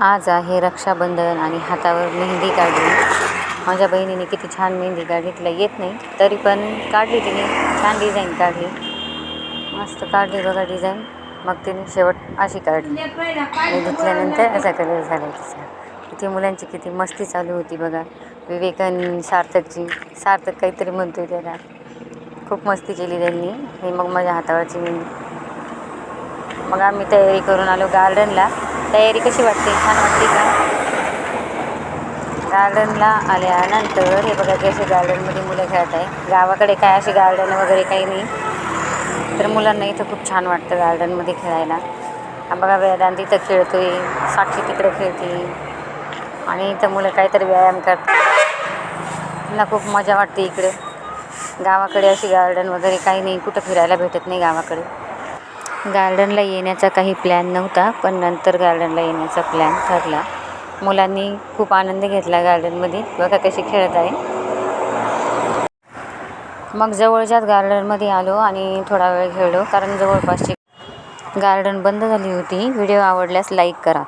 आज आहे रक्षाबंधन आणि हातावर मेहंदी काढली. माझ्या बहिणीने किती छान मेहंदी काढली. तिला येत नाही तरी पण काढली तिने. छान डिझाईन काढली, मस्त काढली बघा डिझाईन. मग तिने शेवट अशी काढली आणि धुतल्यानंतर असा कलर झाला तिचा. किती मुलांची किती मस्ती चालू होती बघा. विवेकान सार्थकची, सार्थक काहीतरी म्हणतोय त्याला. खूप मस्ती केली त्यांनी. हे मग माझ्या हातावरची मेहंदी. मग आम्ही तयारी करून आलो गार्डनला. तयारी कशी वाटते? छान वाटते का? गार्डनला आल्यानंतर हे बघा कसे गार्डनमध्ये मुलं खेळत आहे. गावाकडे काय असे गार्डन वगैरे काही नाही, तर मुलांना इथं खूप छान वाटतं गार्डनमध्ये खेळायला. बघा वेदांत इथं खेळतोय, साक्षी तिकडे खेळते आणि इथं मुलं काहीतरी व्यायाम करतात. मला खूप मजा वाटते इकडे. गावाकडे अशी गार्डन वगैरे काही नाही, कुठं फिरायला भेटत नाही गावाकडे. गार्डनला येण्याचा काही प्लॅन नव्हता, पण नंतर गार्डनला येण्याचा प्लॅन ठरला. मुलांनी खूप आनंद घेतला गार्डनमध्ये. बघा कसे खेळत आहे. मग जवळच्याच गार्डनमध्ये आलो आणि थोडा वेळ खेळलो, कारण जवळपासची गार्डन बंद झाली होती. व्हिडिओ आवडल्यास लाईक करा.